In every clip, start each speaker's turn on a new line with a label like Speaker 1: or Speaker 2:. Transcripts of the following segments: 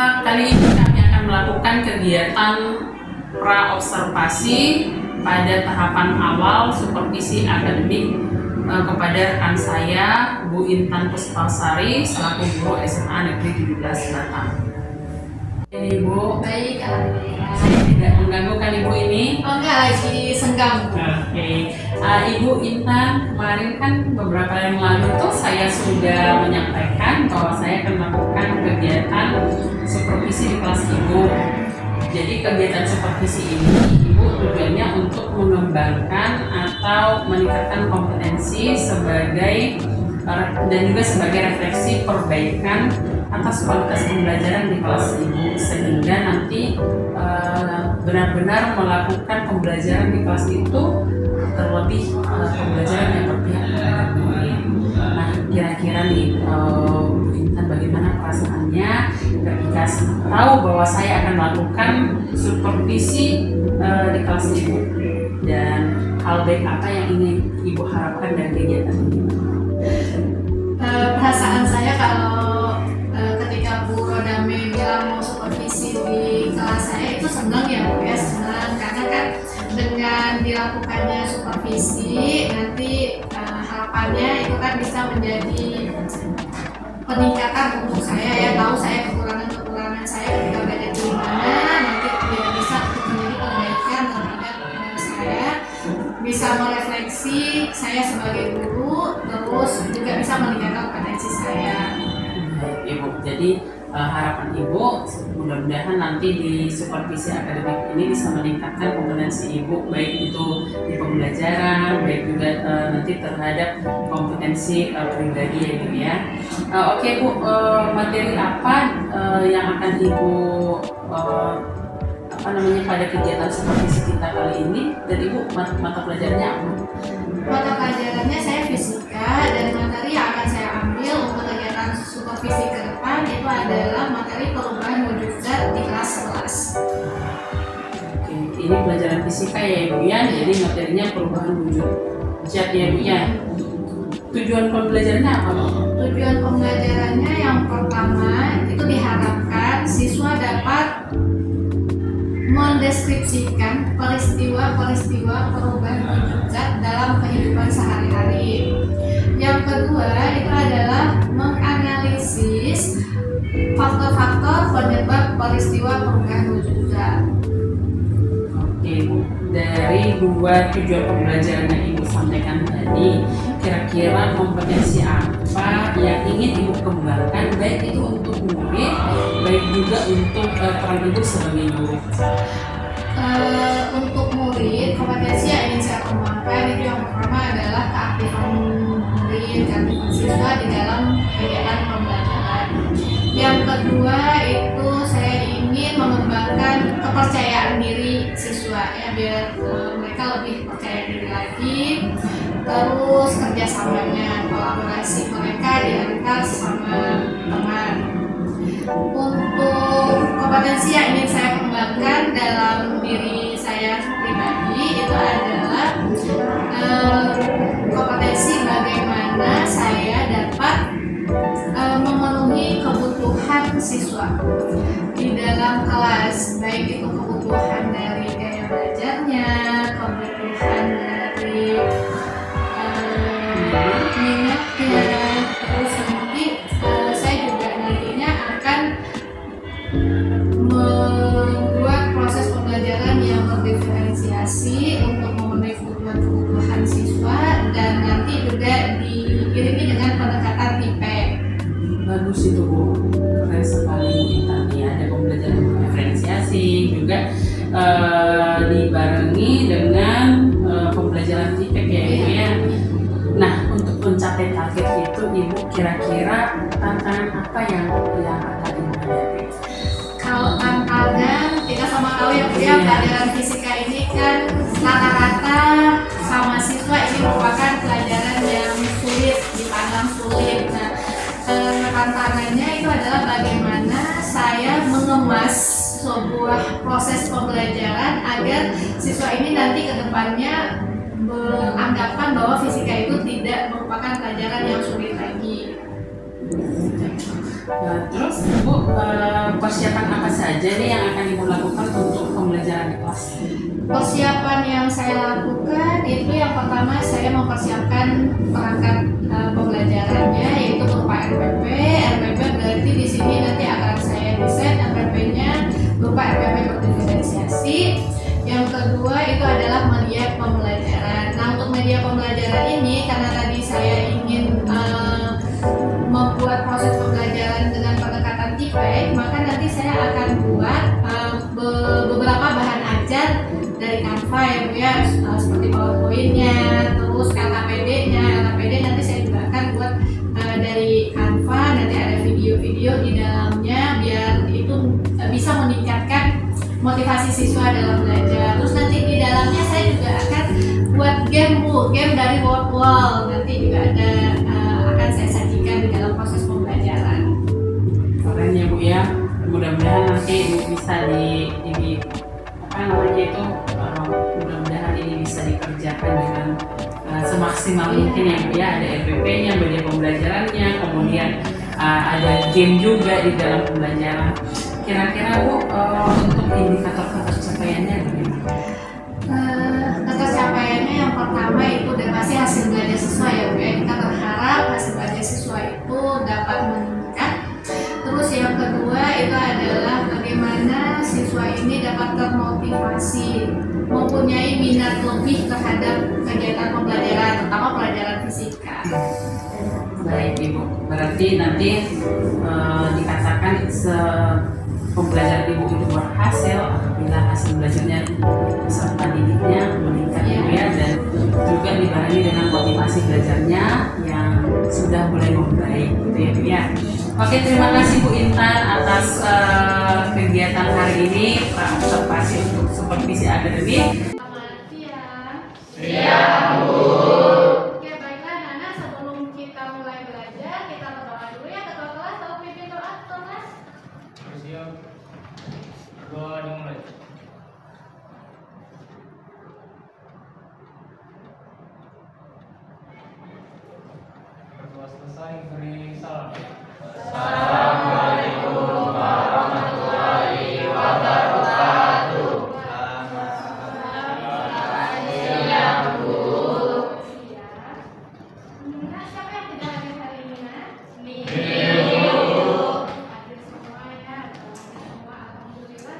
Speaker 1: Kali ini kami akan melakukan kegiatan pra-observasi pada tahapan awal supervisi akademik kepada rekan saya, Bu Intan Puspasari, selaku guru SMA Negeri 17 Batam. Ibu,
Speaker 2: Baik, alhamdulillah.
Speaker 1: saya tidak mengganggu kan Ibu ini?
Speaker 2: Oh enggak, lagi senggang.
Speaker 1: Oke. Ibu Intan, kemarin kan beberapa yang lalu tuh saya sudah menyampaikan bahwa saya akan melakukan kegiatan supervisi di kelas Ibu. Jadi kegiatan supervisi ini Ibu tujuannya untuk mengembangkan atau meningkatkan kompetensi sebagai dan juga sebagai refleksi perbaikan atas kualitas pembelajaran di kelas Ibu, sehingga nanti benar-benar melakukan pembelajaran di kelas itu terlebih pembelajaran yang berpihak kepada murid. Nah, kira-kira nih Bu Intan, bagaimana perasaannya ketika tahu bahwa saya akan melakukan supervisi di kelas Ibu, dan hal baik apa yang ingin Ibu harapkan dari kegiatan ini?
Speaker 2: Perasaan saya kalau ketika Bu Rodame bilang mau supervisi di kelas saya itu senang ya Bu, ya senang, karena kan dengan dilakukannya supervisi nanti harapannya itu kan bisa menjadi peningkatan untuk saya, ya tahu saya kekurangan saya ketika belajar di mana, nanti dia bisa menjadi perbaikan terhadap saya, bisa merefleksi saya sebagai guru, terus juga bisa meningkatkan kompetensi saya.
Speaker 1: Ibu, jadi harapan Ibu mudah-mudahan nanti di supervisi akademik ini bisa meningkatkan kompetensi Ibu, baik itu di pembelajaran, baik juga nanti terhadap kompetensi pribadi ya Ibu ya. Oke Bu, materi apa yang akan Ibu pada kegiatan supervisi kita kali ini, dan Ibu mata pelajarannya apa?
Speaker 2: Mata pelajarannya saya fisika, dan materi yang akan saya ambil untuk kegiatan supervisi ke depan itu adalah materi perubahan wujud zat di kelas 11.
Speaker 1: Oke, ini pelajaran fisika ya Ibu ya, jadi materinya perubahan wujud zat ya Ibu ya. Tujuan pembelajarannya apa Bu?
Speaker 2: Tujuan pembelajarannya yang pertama itu diharapkan siswa dapat mendeskripsikan peristiwa-peristiwa perubahan wujud zat dalam kehidupan sehari-hari. Yang kedua itu adalah menganalisis faktor-faktor penyebab peristiwa perubahan wujud zat.
Speaker 1: Oke Bu, dari dua tujuan pembelajaran yang Ibu sampaikan tadi, kira-kira kompetensi apa yang ingin Ibu kembangkan, baik itu untuk murid, baik juga untuk peran Ibu sebagai guru?
Speaker 2: Untuk murid, kompetensi yang ingin saya kembangkan itu yang pertama adalah keaktifan murid, keaktifan siswa di dalam kegiatan pembelajaran. Yang kedua itu saya ingin mengembangkan kepercayaan diri siswa, ya, biar mereka lebih percaya diri lagi. Terus kerjasamanya, kolaborasi mereka diantar sama teman. Untuk kompetensi yang ingin saya kembangkan dalam diri saya pribadi itu adalah kompetensi bagaimana saya dapat memenuhi kebutuhan siswa di dalam kelas, baik itu kebutuhan dari gaya belajarnya, kebutuhan dari minatnya, terus nanti saya juga nantinya akan membuat proses pembelajaran yang berdiferensiasi untuk memenuhi kebutuhan siswa, dan nanti juga diiringi dengan pendekatan tipe.
Speaker 1: Bagus itu Bu, keren sekali Bu Intan ya, ada pembelajaran diferensiasi juga dibarengi dengan pembelajaran tipek ya Ibu ya. Nah, untuk mencapai target itu Ibu kira-kira tantangan apa yang akan Ibu hadapi?
Speaker 2: Kalau tantangan, kita sama tahu ya Bu ya, pelajaran fisika ini kan rata-rata sama siswa ini merupakan pelajaran yang sulit, dipandang sulit. Nah, tantangannya itu adalah bagaimana saya mengemas sebuah proses pembelajaran agar siswa ini nanti ke depannya beranggapan bahwa fisika itu tidak merupakan pelajaran yang sulit lagi.
Speaker 1: Nah, terus Ibu, persiapan apa saja nih yang akan Ibu lakukan untuk pembelajaran di kelas?
Speaker 2: Persiapan yang saya lakukan itu yang pertama saya mempersiapkan perangkat pembelajarannya yaitu berupa RPP. RPP berarti di sini nanti akan saya desain RPP-nya berupa RPP berdiferensiasi. Yang kedua itu adalah media pembelajaran. Nah, untuk media pembelajaran ini karena tadi saya ingin membuat proses pembelajaran dengan pendekatan TIPEK, maka nanti saya akan buat beberapa bahan ajar dari Canva ya Bu ya, seperti PowerPoint-nya, terus LKPD-nya. LKPD nanti saya juga akan buat dari Canva, nanti ada video-video di dalamnya biar itu bisa meningkatkan motivasi siswa dalam belajar. Terus nanti di dalamnya saya juga akan buat game Bu, game dari Word Wall. Nanti juga ada akan saya sajikan di dalam proses pembelajaran.
Speaker 1: Keren ya Bu ya. Mudah-mudahan nanti Ibu bisa di apa namanya itu mudah-mudahan ini bisa dikerjakan dengan semaksimal mungkin ya Bu ya. Ada RPP-nya, media pembelajarannya, kemudian ada game juga di dalam pembelajaran. Kira-kira Bu, untuk indikator pencapaiannya bagaimana?
Speaker 2: Pencapaiannya yang pertama itu udah pasti hasil belajar siswa ya Bu ya. Kita berharap hasil belajar siswa itu dapat meningkat. Terus yang kedua itu adalah bagaimana siswa ini dapat termotivasi, mempunyai minat lebih terhadap kegiatan pembelajaran, terutama pelajaran fisika.
Speaker 1: Baik Ibu, berarti nanti dikatakan pembelajaran Ibu itu berhasil apabila hasil belajarnya peserta didiknya meningkat ya, dan juga dibarengi dengan motivasi belajarnya yang sudah mulai membaik gitu ya Bu ya. Oke, terima kasih Bu Intan atas kegiatan hari ini, observasi untuk supervisi akademik.
Speaker 2: Selamat siang.
Speaker 3: Siang, Bu.
Speaker 2: Oke, baiklah Nana, sebelum kita mulai belajar, kita berdoa dulu ya. Ketua kelas, tolong pimpin doa, kelas.
Speaker 3: Siap. Doa dimulai. Berdoa selesai, beri salam. Assalamualaikum warahmatullahi wabarakatuh. Siang, Bu.
Speaker 2: Nah, siapa yang tidak hadir hari ini, Nak? Hadir semua ya, semua alhamdulillah.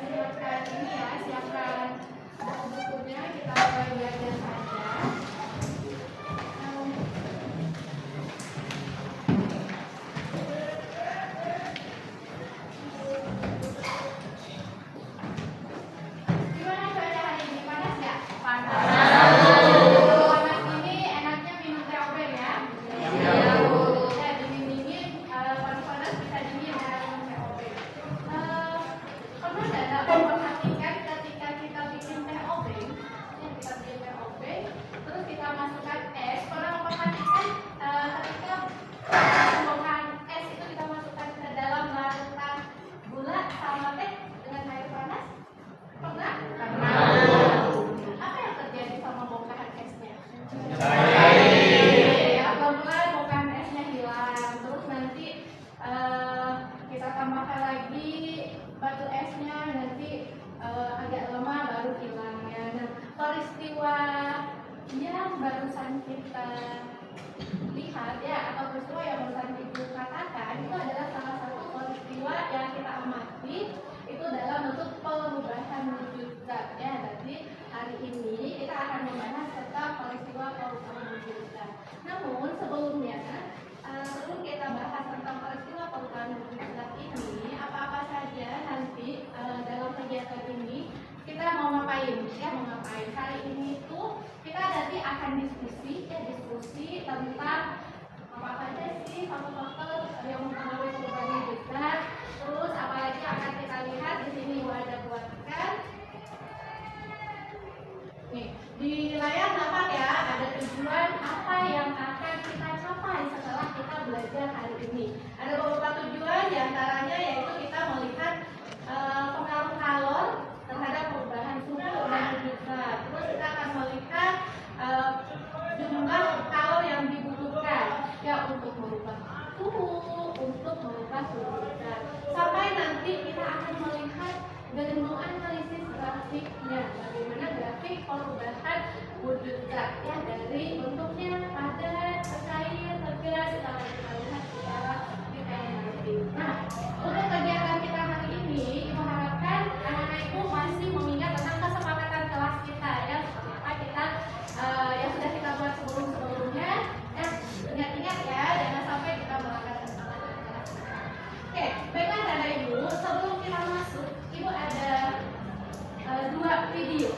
Speaker 2: Siapkan ini ya, siapkan buku-bukunya, kita mulai belajar saja. Gimana cuaca hari ini? Panas nggak? Panas. Panas ini enaknya minum teh open ya. Ya, dingin-dingin, panas-panas bisa dingin ya minum teh open. Pernah nggak memperhatikan ketika kita bikin teh open, terus kita masukkan es, pernah memperhatikan ketika pembuangan es itu kita masukkan ke dalam larutan gula sama teh dengan air panas? Pernah? Apa yang terjadi sama bongkahan esnya? Ya, pelan-pelan bongkahan esnya hilang. Terus nanti kita tambahkan lagi batu esnya, nanti agak lama baru hilang ya. Nah, peristiwa yang barusan kita lihat ya, atau peristiwa yang barusan Ibu katakan itu adalah salah satu peristiwa yang kita amati itu dalam bentuk perubahan wujud zat ya. Jadi hari ini kita akan membahas tentang peristiwa perubahan wujud zat. Namun sebelumnya sebelum kita bahas tentang peristiwa perubahan wujud zat ini, apa-apa saja nanti dalam kegiatan ini kita mau ngapain ya, mau ngapain hari ini tuh kita nanti akan diskusi tentang apa aja sih faktor-faktor yang mempengaruhi perubahan wujud zat. Terus apalagi akan kita lihat di sini ada buatkan. Nih, di layar nampak ya, ada tujuan apa yang akan kita capai setelah kita belajar hari ini. Ada beberapa tujuan, diantaranya yaitu kita melihat pengaruh kalor terhadap perubahan suhu dan wujud zat. Terus kita akan melihat jumlah kalor yang dibutuhkan wujud zat ya, dari bentuknya padat, cair, tegas, kita lihat secara detail nanti. Nah, untuk kegiatan kita hari ini, Ibu harapkan anak-anak Ibu masih mengingat tentang kesepakatan kelas kita ya, seperti apa kita yang sudah kita buat sebelumnya. Ingat-ingat ya, jangan sampai kita melanggar kesepakatan kelas kita. Oke, baiklah Bapak Ibu, sebelum kita masuk, Ibu ada dua video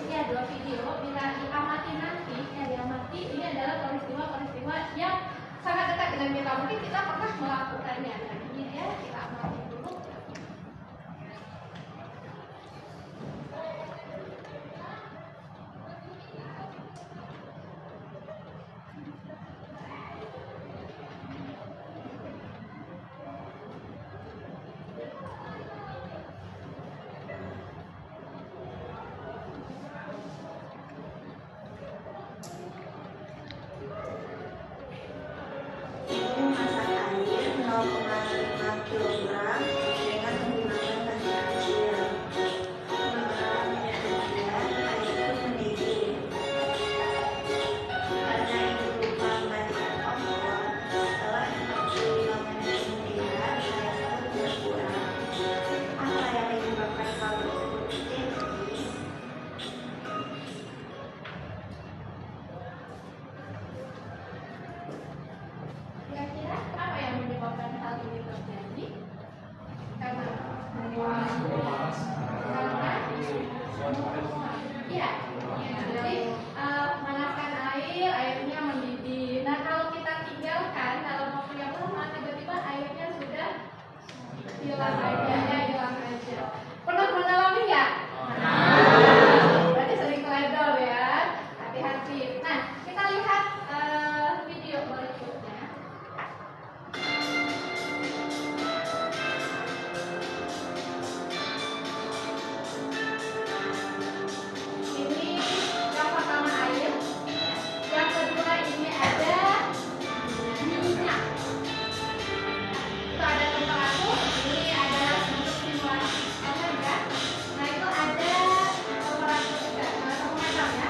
Speaker 2: bila diamati nanti diamati, ini adalah peristiwa-peristiwa yang sangat dekat dengan kita, mungkin kita pernah melakukannya. Nah, ini ya, kita amati dulu.
Speaker 4: Ibu masak air 0,5 kg dengan menggunakan panci kecil. Menggunakan minyak kecilan, air pun mendidih. Karena ibu lupa mematikan kompor, setelah 45 menit kemudian air pun berkurang. Apa yang menyebabkan hal tersebut terjadi?
Speaker 2: Kira-kira apa yang menyebabkan hal ini terjadi? Karena iya, jadi panaskan air, airnya mendidih. Nah, kalau kita tinggalkan dalam waktu yang lama, tiba-tiba airnya sudah hilang aja. Pernah mengalami nggak? Berarti sering teledor ya. Hati-hati. Nah, kita lihat video berikutnya. Ini yang pertama air, yang kedua ini ada minyak. Itu ada temperatur, ini adalah bentuk simulasi ya. Nah, itu ada temperatur juga, termometer ya.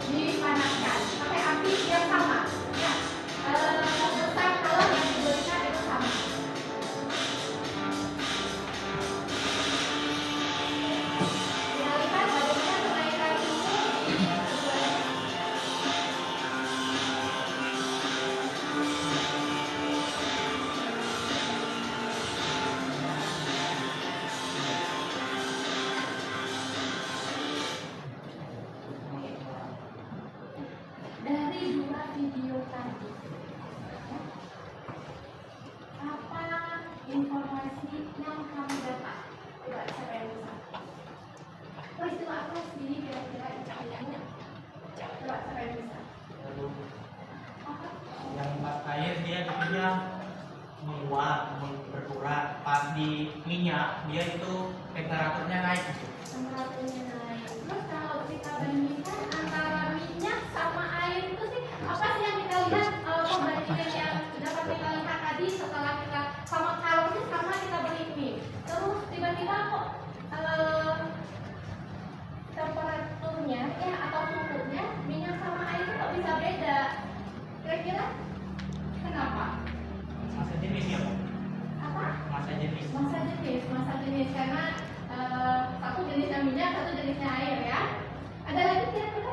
Speaker 2: Dipanaskan pakai api yang sama ya. Besar kalau yang diberikan itu sama. Kita lihat bagaimana kenaikan suhu di keduanya. Dari dua video tadi, apa informasi yang kamu dapat? Coba siapa yang bisa? Peristiwa apa sih kira-kira itu? Coba siapa yang bisa? Apa?
Speaker 3: Yang pas air dia menguap, berkurang. Pas di minyak dia itu temperaturnya naik.
Speaker 2: Temperaturnya naik. Terus kalau kita bandingkan antara minyak sama air itu sih, apa sih yang kita lihat pembandingan yang dapat kita lihat tadi setelah kita sama kalornya sama kita beli mie. Terus tiba-tiba kok temperaturnya ya atau suhunya minyak sama air itu kok bisa beda? Kira-kira kenapa?
Speaker 3: Masa jenis ya, Bu?
Speaker 2: Apa?
Speaker 3: Masa jenis.
Speaker 2: Masa jenis karena satu jenisnya minyak, satu jenisnya air ya. Ada lagi kira-kira